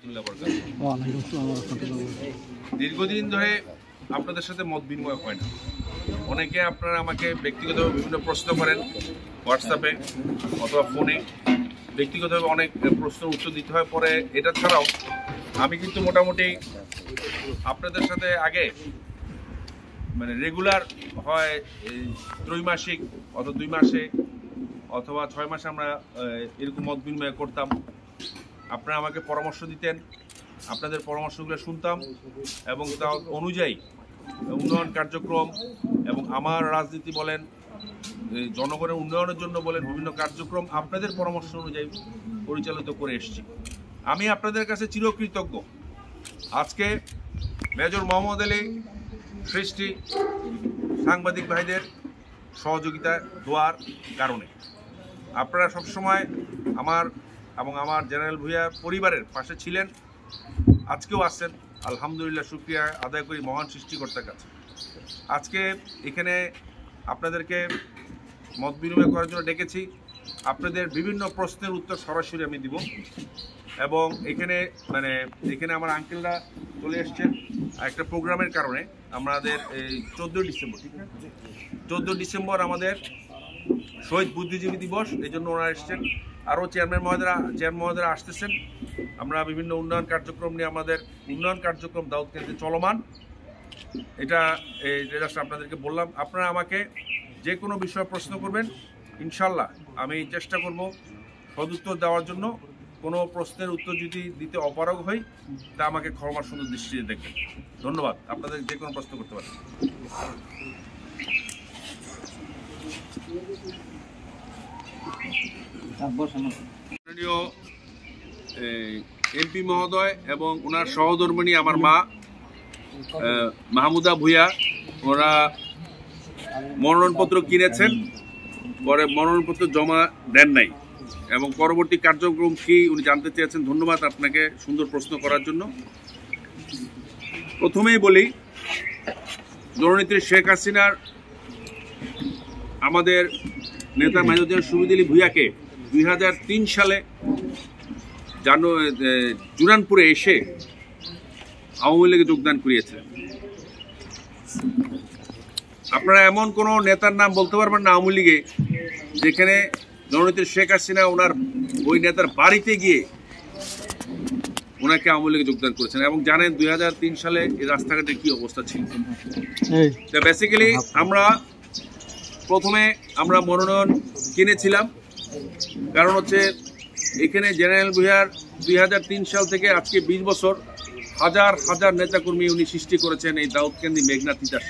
রাহমাতুল্লাহি ওয়া বারাকাতুহু। দীর্ঘদিন ধরে আপনাদের সাথে মত বিনিময় হয় না। অনেকে আপনারা আমাকে ব্যক্তিগতভাবে বিভিন্ন প্রশ্ন করেন, হোয়াটসঅ্যাপে অথবা ফোনে ব্যক্তিগতভাবে অনেক প্রশ্নের উত্তর দিতে হয়। পরে এটা ছাড়াও আমি কিন্তু মোটামুটি আপনাদের সাথে আগে মানে রেগুলার হয় ত্রৈমাসিক অথবা 2 মাসে অথবা 6 মাসে আমরা এরকম মত বিনিময় করতাম। আপনারা আমাকে পরামর্শ দিতেন, আপনাদের পরামর্শগুলো শুনতাম এবং তা অনুযায়ী উন্নয়ন কার্যক্রম এবং আমার রাজনীতি বলেন, জনগণের উন্নয়নের জন্য বলেন, বিভিন্ন কার্যক্রম আপনাদের পরামর্শ অনুযায়ী পরিচালিত করে এসেছি। আমি আপনাদের কাছে চিরকৃতজ্ঞ। আজকে মেজর মোহাম্মদ আলী সৃষ্টি সাংবাদিক ভাইদের সহযোগিতা দোয়ার কারণে আপনারা সবসময় আমার এবং আমার জেনারেল ভূঁইয়া পরিবারের পাশে ছিলেন, আজকেও আছেন। আলহামদুলিল্লাহ, শুকরিয়া আদায় করি মহান সৃষ্টিকর্তার কাছে। আজকে এখানে আপনাদেরকে মত বিনিময় করার জন্য ডেকেছি। আপনাদের বিভিন্ন প্রশ্নের উত্তর সরাসরি আমি দিব এবং এখানে আমার আঙ্কেলরা চলে এসছেন একটা প্রোগ্রামের কারণে। আমাদের এই 14 ডিসেম্বর, ঠিক না, 14 ডিসেম্বর আমাদের শহীদ বুদ্ধিজীবী দিবস, এই জন্য ওনারা এসছেন। আরও চেয়ারম্যান মহোদয়রা আসতেছেন। আমরা বিভিন্ন উন্নয়ন কার্যক্রম নিয়ে আমাদের উন্নয়ন কার্যক্রম দাউদকান্দিতে চলমান। এটা জাস্ট আপনাদেরকে বললাম। আপনারা আমাকে যে কোনো বিষয়ে প্রশ্ন করবেন, ইনশাল্লাহ আমি চেষ্টা করব সদুত্তর দেওয়ার জন্য। কোনো প্রশ্নের উত্তর যদি দিতে অপারগ হই তা আমাকে ক্ষমার সুন্দর দৃষ্টিতে দেখবেন। ধন্যবাদ। আপনাদের যে কোনো প্রশ্ন করতে পারেন। এমপি মহোদয় এবং ওনার সহধর্মিণী আমার মা মাহমুদা ভূঁইয়া, ওরা মনোনয়নপত্র কিনেছেন, পরে মনোনয়নপত্র জমা দেন নাই এবং পরবর্তী কার্যক্রম কি উনি জানতে চেয়েছেন। ধন্যবাদ আপনাকে সুন্দর প্রশ্ন করার জন্য। প্রথমেই বলি, জননেত্রী শেখ হাসিনার আমাদের নেতা মেজর শহীদ আলী ভূঁইয়াকে 2003 সালে জুনানপুরে এসে আওয়ামী লীগে যোগদান করিয়েছিলেন। আপনারা এমন কোনো নেতার নাম বলতে পারবেন না আওয়ামী লীগে যেখানে জননেত্রী শেখ হাসিনা ওনার ওই নেতার বাড়িতে গিয়ে ওনাকে আওয়ামী লীগে যোগদান করেছেন। এবং জানেন 2003 সালে এই রাস্তাঘাটের কি অবস্থা ছিল। বেসিক্যালি প্রথমে আমরা মনোনয়ন কিনেছিলাম, কারণ হচ্ছে এখানে জেনারেল ভূঁইয়ার 2003 সাল থেকে আজকে 20 বছর হাজার হাজার নেতাকর্মী উনি সৃষ্টি করেছেন এই দাউদকান্দি মেঘনা তিতাস,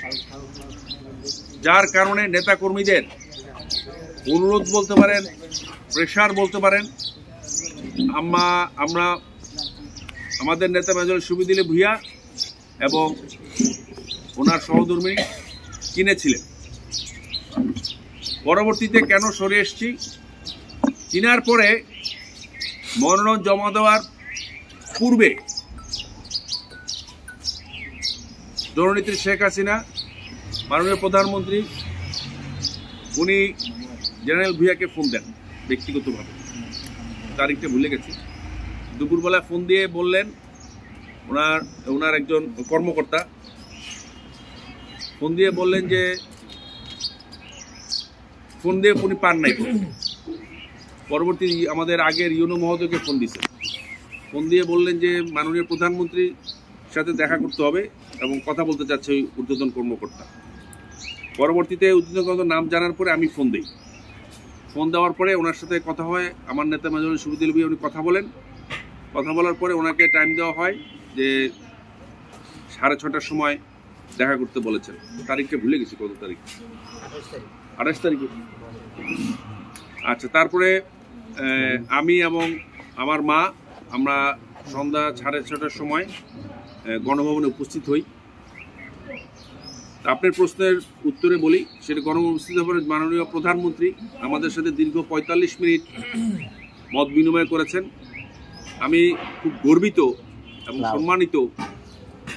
যার কারণে নেতাকর্মীদের অনুরোধ বলতে পারেন, প্রেশার বলতে পারেন, আমরা আমাদের নেতা মেজর শহীদ আলী ভূঁইয়া এবং ওনার সহধর্মিণী কিনেছিলেন। পরবর্তীতে কেন সরে এসছি, কেনার পরে মনোনয়ন জমা দেওয়ার পূর্বে জননেত্রী শেখ হাসিনা, মাননীয় প্রধানমন্ত্রী, উনি জেনারেল ভূঁইয়াকে ফোন দেন ব্যক্তিগতভাবে, তারিখটা ভুলে গেছি। দুপুরবেলা ফোন দিয়ে বললেন, ওনার একজন কর্মকর্তা ফোন দিয়ে বললেন যে ফোন দিয়ে উনি পান নাই। পরবর্তী আমাদের আগের ইউনো মহোদয়কে ফোন দিয়েছেন, ফোন দিয়ে বললেন যে মাননীয় প্রধানমন্ত্রীর সাথে দেখা করতে হবে এবং কথা বলতে চাচ্ছে ওই ঊর্ধ্বতন কর্মকর্তা। পরবর্তীতে ঊর্ধ্বতন কর্মকর্তার নাম জানার পরে আমি ফোন দিই। ফোন দেওয়ার পরে ওনার সাথে কথা হয়, আমার নেতা মেজর শহীদ আলী ভূঁইয়া উনি কথা বলেন। কথা বলার পরে ওনাকে টাইম দেওয়া হয় যে 6:30টার সময় দেখা করতে বলেছেন। তারিখটা ভুলে গেছি, কত তারিখ, 28 তারিখে। আচ্ছা, তারপরে আমি এবং আমার মা আমরা সন্ধ্যা 6:30টার সময় গণভবনে উপস্থিত হই। আপনার প্রশ্নের উত্তরে বলি, সেটা গণভবনে উপস্থিত হওয়ার মাননীয় প্রধানমন্ত্রী আমাদের সাথে দীর্ঘ 45 মিনিট মত বিনিময় করেছেন। আমি খুব গর্বিত এবং সম্মানিত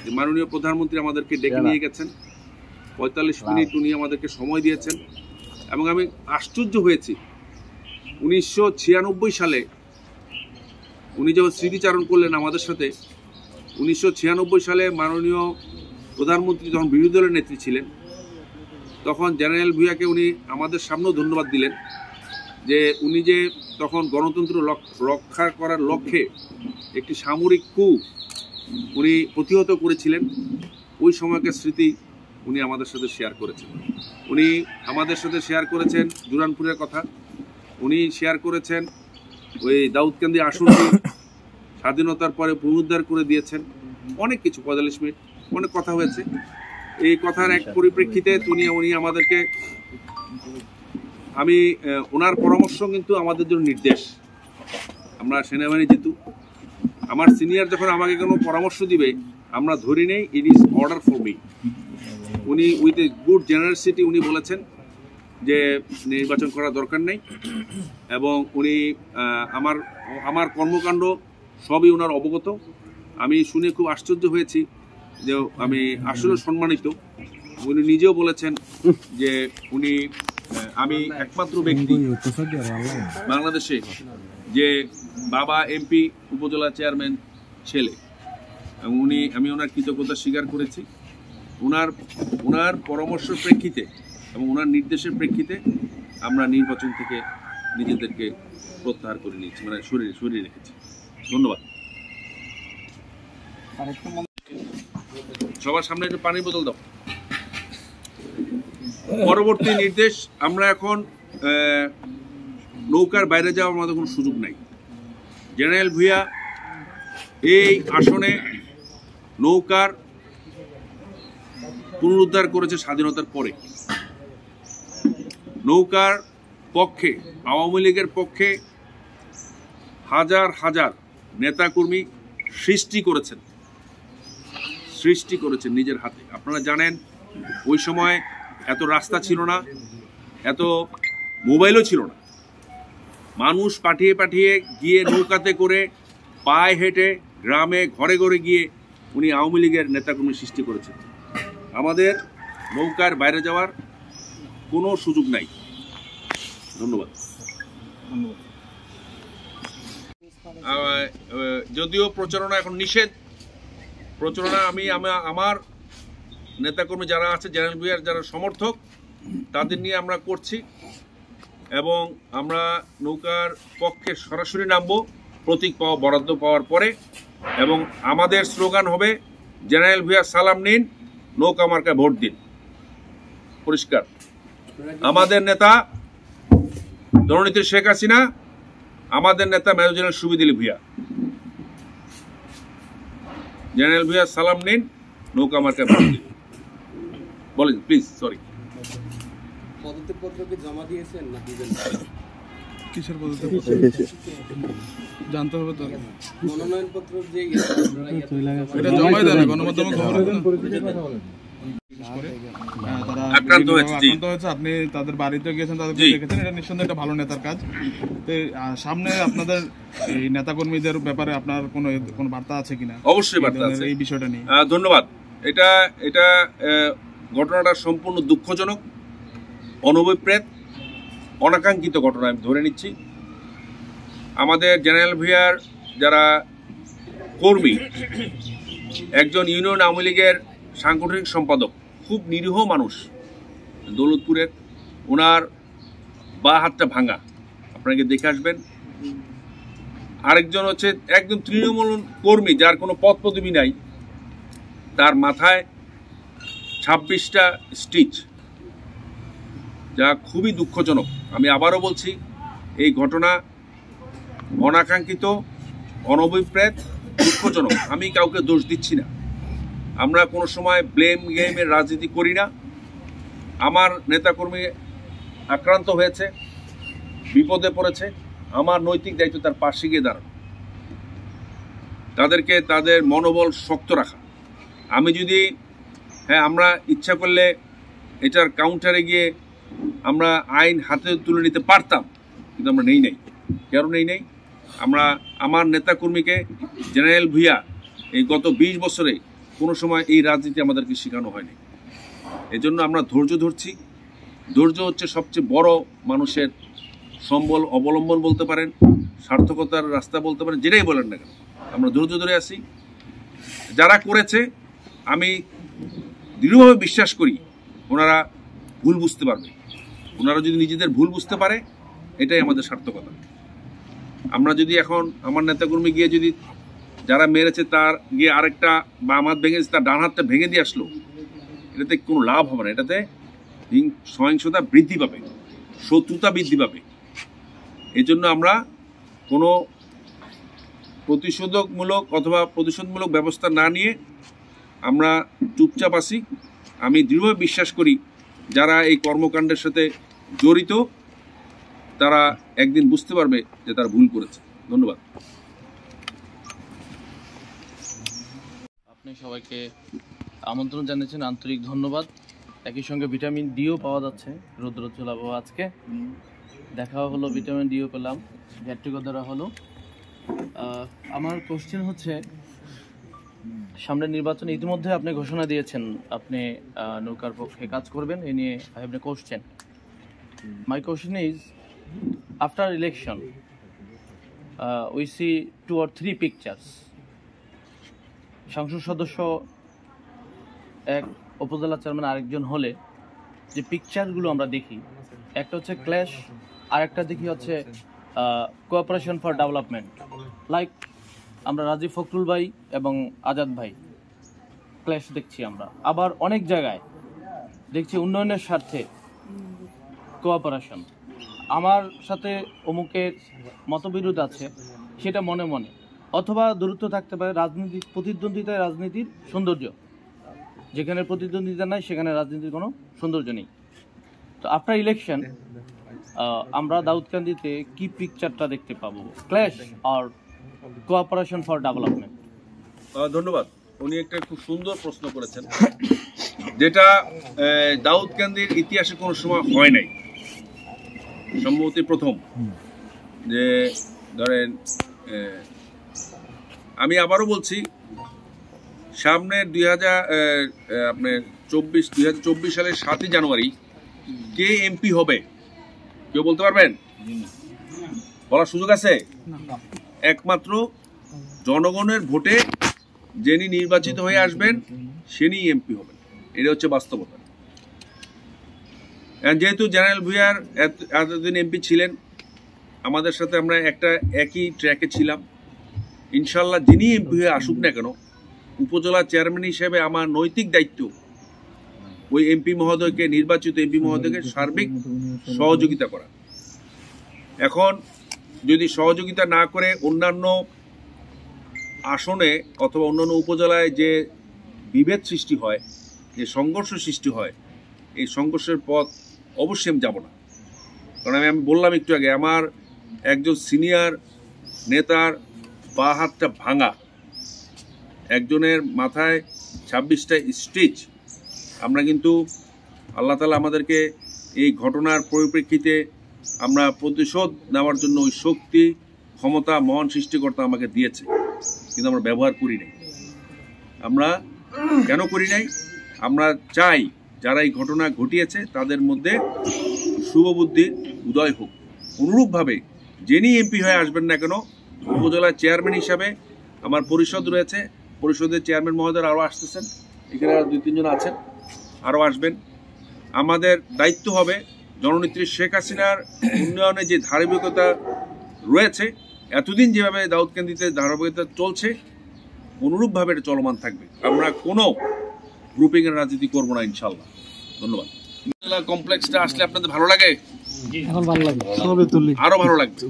যে মাননীয় প্রধানমন্ত্রী আমাদেরকে ডেকে নিয়ে গেছেন। 45 মিনিট উনি আমাদেরকে সময় দিয়েছেন এবং আমি আশ্চর্য হয়েছি। 1996 সালে উনি যখন স্মৃতিচারণ করলেন আমাদের সাথে, 1996 সালে মাননীয় প্রধানমন্ত্রী যখন বিরোধী দলের নেত্রী ছিলেন, তখন জেনারেল ভূঁইয়াকে উনি আমাদের সামনেও ধন্যবাদ দিলেন যে উনি যে তখন গণতন্ত্র রক্ষা করার লক্ষ্যে একটি সামরিক কূ উনি প্রতিহত করেছিলেন। ওই সময়কার স্মৃতি উনি আমাদের সাথে শেয়ার করেছেন। উনি আমাদের সাথে শেয়ার করেছেন দুরানপুরের কথা, উনি শেয়ার করেছেন ওই দাউদকান্দি আসনটি স্বাধীনতার পরে পুনরুদ্ধার করে দিয়েছেন, অনেক কিছু 45 মিনিট অনেক কথা হয়েছে। এই কথার এক পরিপ্রেক্ষিতে উনি আমাদেরকে, আমি ওনার পরামর্শ কিন্তু আমাদের জন্য নির্দেশ। আমরা সেনাবাহিনী যেহেতু আমার সিনিয়র যখন আমাকে কোনো পরামর্শ দিবে আমরা ধরি নেই it is order for me. উনি উইথ এ গুড জেনারেসিটি উনি বলেছেন যে নির্বাচন করার দরকার নেই, এবং উনি আমার কর্মকাণ্ড সবই ওনার অবগত। আমি শুনে খুব আশ্চর্য হয়েছি যে আমি আসলে সম্মানিত। উনি নিজেও বলেছেন যে আমি একমাত্র ব্যক্তি বাংলাদেশে যে বাবা এমপি উপজেলা চেয়ারম্যান ছেলে, এবং আমি ওনার কৃতজ্ঞতা স্বীকার করেছি। ওনার পরামর্শের প্রেক্ষিতে এবং ওনার নির্দেশের প্রেক্ষিতে আমরা নির্বাচন থেকে নিজেদেরকে প্রত্যাহার করে নিয়েছি, মানে সরিয়ে রেখেছি। ধন্যবাদ। সবার সামনে একটু পানির বোতল দাও। পরবর্তী নির্দেশ, আমরা এখন নৌকার বাইরে যাওয়ার আমাদের কোনো সুযোগ নাই। জেনারেল ভূঁইয়া এই আসনে নৌকার পুনরুদ্ধার করেছে স্বাধীনতার পরে। নৌকার পক্ষে, আওয়ামী লীগের পক্ষে হাজার হাজার নেতাকর্মী সৃষ্টি করেছেন নিজের হাতে। আপনারা জানেন ওই সময় এত রাস্তা ছিল না, এত মোবাইলও ছিল না। মানুষ পাঠিয়ে গিয়ে নৌকাতে করে পায়ে হেঁটে গ্রামে ঘরে ঘরে গিয়ে উনি আওয়ামী লীগের নেতাকর্মী সৃষ্টি করেছেন। আমাদের নৌকার বাইরে যাওয়ার কোনো সুযোগ নাই। ধন্যবাদ। যদিও প্রচারণা এখন নিষেধ, প্রচারণা আমার নেতাকর্মী যারা আছে, জেনারেল ভূঁইয়ার যারা সমর্থক, তাদের নিয়ে আমরা করছি, এবং আমরা নৌকার পক্ষে সরাসরি নামবো প্রতীক বরাদ্দ পাওয়ার পরে, এবং আমাদের স্লোগান হবে জেনারেল ভূঁইয়া সালাম নিন, নৌকা মার্কায় ভোট দিন। পরিষ্কার। আমাদের নেতা জননেত্রী শেখ হাসিনা, আমাদের নেতা major general Subid Ali Bhuiyan. General Bhuiyan সালাম নিন, নৌকা মার্কায় ভোট দিন। বলেন প্লিজ। সরি, পদত্যাগপত্র কি জমা দিয়েছেন না দিবেন? কিসের পদত্যাগ জানতে হবে তো। মনোনয়নপত্র যে এটা জমাই দেন, গণমাধ্যমে খবর তারা আক্রান্ত হয়েছে, আপনি তাদের বাড়িতে গিয়েছেন, তাদেরকে দেখেছেন, এটা নিঃসন্দেহে একটা ভালো নেতার কাজ। তো সামনে আপনাদের এই নেতাকর্মীদের ব্যাপারে আপনার কোনো বার্তা আছে কিনা? অবশ্যই বার্তা আছে এই বিষয়টা নিয়ে। ধন্যবাদ। এটা ঘটনাটা সম্পূর্ণ দুঃখজনক, অনভিপ্রেত, অনাকাঙ্ক্ষিত ঘটনা আমি ধরে নিচ্ছি। আমাদের জেনারেল ভূঁইয়ার যারা কর্মী, একজন ইউনিয়ন আওয়ামী লীগের সাংগঠনিক সম্পাদক, খুব নিরীহ মানুষ, দৌলতপুরের, ওনার বা হাতটা ভাঙা, আপনাকে দেখে আসবেন। আরেকজন হচ্ছে একদম তৃণমূল কর্মী, যার কোনো পদ পদবি নাই, তার মাথায় 26টা স্টিচ, যা খুবই দুঃখজনক। আমি আবারও বলছি, এই ঘটনা অনাকাঙ্ক্ষিত, অনভিপ্রেত, দুঃখজনক। আমি কাউকে দোষ দিচ্ছি না, আমরা কোনো সময় ব্লেম গেমের রাজনীতি করি না। আমার নেতাকর্মী আক্রান্ত হয়েছে, বিপদে পড়েছে, আমার নৈতিক দায়িত্ব তার পাশে গিয়ে দাঁড়ানো, তাদেরকে তাদের মনোবল শক্ত রাখা। আমি যদি আমরা ইচ্ছা করলে এটার কাউন্টারে গিয়ে আমরা আইন হাতে তুলে নিতে পারতাম, কিন্তু আমরা নেই নাই। কেন নেই নাই? আমার নেতাকর্মীকে জেনারেল ভূঁইয়া এই গত 20 বছরে কোনো সময় এই রাজনীতি আমাদেরকে শেখানো হয়নি। এজন্য আমরা ধৈর্য ধরছি। ধৈর্য হচ্ছে সবচেয়ে বড় মানুষের সম্বল, অবলম্বন বলতে পারেন। সার্থকতার রাস্তা বলতে পারেন, যেটাই বলেন না কেন, আমরা ধৈর্য ধরে আছি। যারা করেছে আমি দৃঢ়ভাবে বিশ্বাস করি ওনারা ভুল বুঝতে পারবে। ওনারা যদি নিজেদের ভুল বুঝতে পারে, এটাই আমাদের সার্থকতা। আমরা যদি এখন আমার নেতাকর্মী গিয়ে যদি যারা মেরেছে তার গিয়ে আরেকটা বাম হাত ভেঙেছে, তার ডান হাতটা ভেঙে দিয়ে আসলো, এটাতে কোনো লাভ হবে না। এটাতে সহিংসতা বৃদ্ধি পাবে, শত্রুতা বৃদ্ধি পাবে। এই জন্য আমরা কোনো প্রতিশোধকমূলক অথবা প্রতিশোধমূলক ব্যবস্থা না নিয়ে আমরা চুপচাপ আছি। আমি দৃঢ়ভাবে বিশ্বাস করি যারা এই কর্মকাণ্ডের সাথে জড়িত তারা একদিন বুঝতে পারবে যে তারা ভুল করেছে। ধন্যবাদ। আপনি সবাইকে আমন্ত্রণ জানিয়েছেন, আন্তরিক ধন্যবাদ। একই সঙ্গে ভিটামিন ডিও পাওয়া যাচ্ছে, রৌদ্রোজ্জ্বল আবহাওয়া আজকে দেখা হলো, ভিটামিন ডিও পেলাম, গেট টুগেদার হলো। আমার কোশ্চেন হচ্ছে, সামনে নির্বাচন ইতিমধ্যে আপনি ঘোষণা দিয়েছেন আপনি নৌকার পক্ষে কাজ করবেন, এ নিয়ে I have a question. My question is, after election we see 2 or 3 pictures. সংসদ সদস্য এক, উপজেলা চেয়ারম্যান আরেকজন হলে যে পিকচারগুলো আমরা দেখি, একটা হচ্ছে ক্ল্যাশ, আর একটা দেখি হচ্ছে কোঅপারেশন ফর ডেভেলপমেন্ট। লাইক আমরা রাজীব ফখরুল ভাই এবং আজাদ ভাই ক্ল্যাশ দেখছি আমরা। আবার অনেক জায়গায় দেখছি উন্নয়নের স্বার্থে কোঅপারেশন। আমার সাথে অমুকের মতবিরোধ আছে, সেটা মনে মনে, অথবা দূরত্ব থাকতে পারে। রাজনীতিক প্রতিদ্বন্দ্বিতায় রাজনীতির সৌন্দর্য, যেখানে প্রতিদ্বন্দ্বিতা নাই সেখানে রাজনীতির কোনো সৌন্দর্য নেই। তো আফটার ইলেকশন আমরা দাউদকান্দিতে কি পিকচারটা দেখতে পাবো, ক্ল্যাশ আর কোঅপারেশন ফর ডেভেলপমেন্ট? ধন্যবাদ। উনি একটা খুব সুন্দর প্রশ্ন করেছেন, যেটা দাউদকান্দির ইতিহাসে কোনো সময় হয় নাই, সম্ভবত প্রথম। যে ধরেন, আমি আবারও বলছি, সামনের 2024 সালের 7ই জানুয়ারি কে এমপি হবে কেউ বলতে পারবেন? বলার সুযোগ আছে? একমাত্র জনগণের ভোটে যিনি নির্বাচিত হয়ে আসবেন সেনি এমপি হবেন। এটা হচ্ছে বাস্তবতা। যেহেতু জেনারেল ভুঁইয়ার এতদিন এমপি ছিলেন, আমাদের সাথে আমরা একই ট্র্যাকে ছিলাম। ইনশাল্লাহ যিনি এমপি হয়ে আসুক না কেন, উপজেলা চেয়ারম্যান হিসেবে আমার নৈতিক দায়িত্ব ওই এমপি মহোদয়কে, নির্বাচিত এমপি মহোদয়কে সার্বিক সহযোগিতা করা। এখন যদি সহযোগিতা না করে অন্যান্য আসনে অথবা অন্যান্য উপজেলায় যে বিভেদ সৃষ্টি হয়, যে সংঘর্ষ সৃষ্টি হয়, এই সংঘর্ষের পথ অবশ্যই আমি যাব না। কারণ আমি বললাম একটু আগে, আমার একজন সিনিয়র নেতার বাঁ হাতটা ভাঙা, একজনের মাথায় 26টা স্টিচ। আমরা কিন্তু আল্লাহ তাআলা আমাদেরকে এই ঘটনার পরিপ্রেক্ষিতে আমরা প্রতিশোধ নেওয়ার জন্য ওই শক্তি, ক্ষমতা মহান সৃষ্টিকর্তা আমাকে দিয়েছে, কিন্তু আমরা ব্যবহার করি নাই। আমরা কেন করি নাই? আমরা চাই যারা এই ঘটনা ঘটিয়েছে তাদের মধ্যে শুভবুদ্ধির উদয় হোক। অনুরূপভাবে যিনি এমপি হয়ে আসবেন না কেন, উপজেলার চেয়ারম্যান হিসাবে আমার পরিষদ রয়েছে, পরিষদের চেয়ারম্যান মহোদয় আরও আসতেছেন, এখানে আর 2-3 জন আছেন, আরও আসবেন। আমাদের দায়িত্ব হবে জননেত্রী শেখ হাসিনার উন্নয়নে যে ধারাবাহিকতা রয়েছে, এতদিন যেভাবে দাউদকান্দিতে ধারাবাহিকতা চলছে, অনুরূপভাবে এটা চলমান থাকবে। আমরা কোনো গ্রুপিংয়ের রাজনীতি করবো না ইনশাল্লাহ। ধন্যবাদ। কমপ্লেক্সটা আসলে আপনাদের ভালো লাগে? এখন ভালো লাগে, আরো ভালো লাগবে।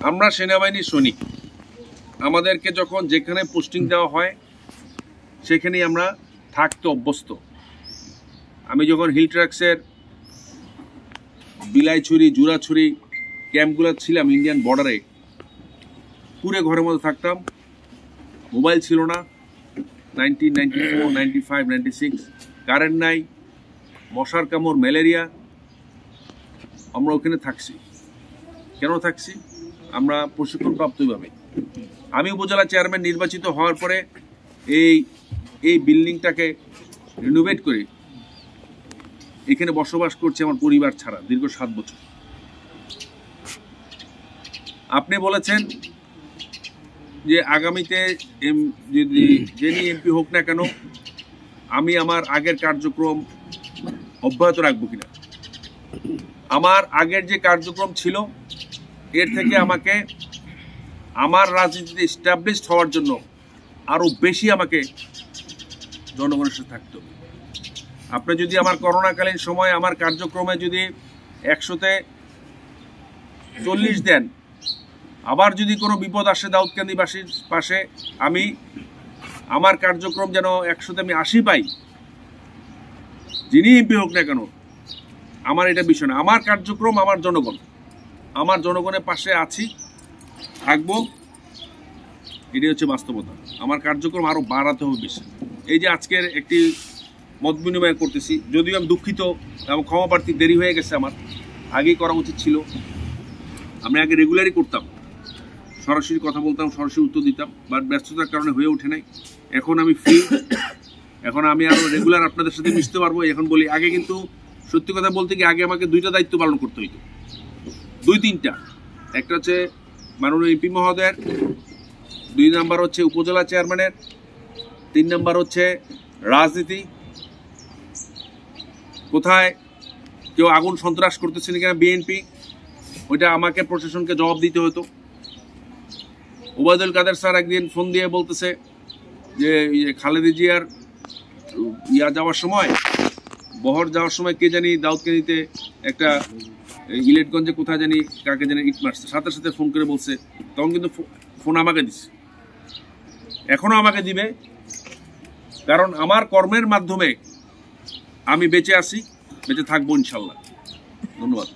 আমরা সেনাবাহিনীর সৈনিক, আমাদেরকে যখন যেখানে পোস্টিং দেওয়া হয় সেখানেই আমরা থাকতে অভ্যস্ত। আমি যখন হিল ট্র্যাক্সের বিলাইছড়ি, জুরাছড়ি ক্যাম্পগুলো ছিলাম ইন্ডিয়ান বর্ডারে, পুরো ঘরের মধ্যে থাকতাম। মোবাইল ছিল না, 1994, 95, 96, কারেন্ট নাই, মশার কামড়, ম্যালেরিয়া। আমরা ওখানে থাকছি। কেন থাকছি? আমরা প্রশিক্ষণপ্রাপ্তভাবে। আমি উপজেলা চেয়ারম্যান নির্বাচিত হওয়ার পরে এই বিল্ডিংটাকে রিনোভেট করে এখানে বসবাস করছে আমার পরিবার ছাড়া দীর্ঘ 7 বছর। আপনি বলেছেন যে আগামীতে যদি যিনি এমপি হোক না কেন আমি আমার আগের কার্যক্রম অব্যাহত রাখবো কিনা। আমার আগের যে কার্যক্রম ছিল এর থেকে আমাকে আমার রাজনীতিতে এস্টাবলিশড হওয়ার জন্য আরো বেশি আমাকে জনগণের সাথে থাকতে হবে। আপনি যদি আমার করোনাকালীন সময় আমার কার্যক্রমে যদি 100-তে 40 দেন, আবার যদি কোনো বিপদ আসে দাউদকান্দিবাসীর পাশে আমি আমার কার্যক্রম যেন 100-তে আমি 80 পাই, যিনি এমপি হোক না কেন আমার এটা বিষয় না। আমার কার্যক্রম আমার জনগণ, আমার জনগণের পাশে আছি, থাকবো, এটাই হচ্ছে বাস্তবতা। আমার কার্যক্রম আরো বাড়াতে হবে বেশি। এই যে আজকের একটি মত বিনিময় করতেছি, যদিও আমি দুঃখিত এবং ক্ষমা প্রার্থী, দেরি হয়ে গেছে, আমার আগেই করা উচিত ছিল। আমি আগে রেগুলারই করতাম, সরাসরি কথা বলতাম, সরাসরি উত্তর দিতাম, বাট ব্যস্ততার কারণে হয়ে ওঠে নাই। এখন আমি ফ্রি, এখন আমি আরো রেগুলার আপনাদের সাথে মিশতে পারবো। এখন বলি, আগে কিন্তু সত্যি কথা বলতে কি আগে আমাকে 2টা দায়িত্ব পালন করতে হইতো, 2-3টা। একটা হচ্ছে মাননীয় এমপি মহোদয়ের, 2 নাম্বার হচ্ছে উপজেলা চেয়ারম্যানের, 3 নাম্বার হচ্ছে রাজনীতি। কোথায় কেউ আগুন সন্ত্রাস করতেছিল কিনা বিএনপি, ওইটা আমাকে প্রশাসনকে জবাব দিতে হতো। ওবায়দুল কাদের স্যার একদিন ফোন দিয়ে বলতেছে যে খালেদা জিয়ার যাওয়ার সময়, বহর যাওয়ার সময় কে জানি দাউদকান্দিতে একটা ইলেটগঞ্জে কোথায় জানি কাকে জানি ইট মারছে, সাথে সাথে ফোন করে বলছে। তখন কিন্তু ফোন আমাকে দিচ্ছে, এখনো আমাকে দিবে, কারণ আমার কর্মের মাধ্যমে আমি বেঁচে আছি, বেঁচে থাকবো ইনশাল্লাহ। ধন্যবাদ।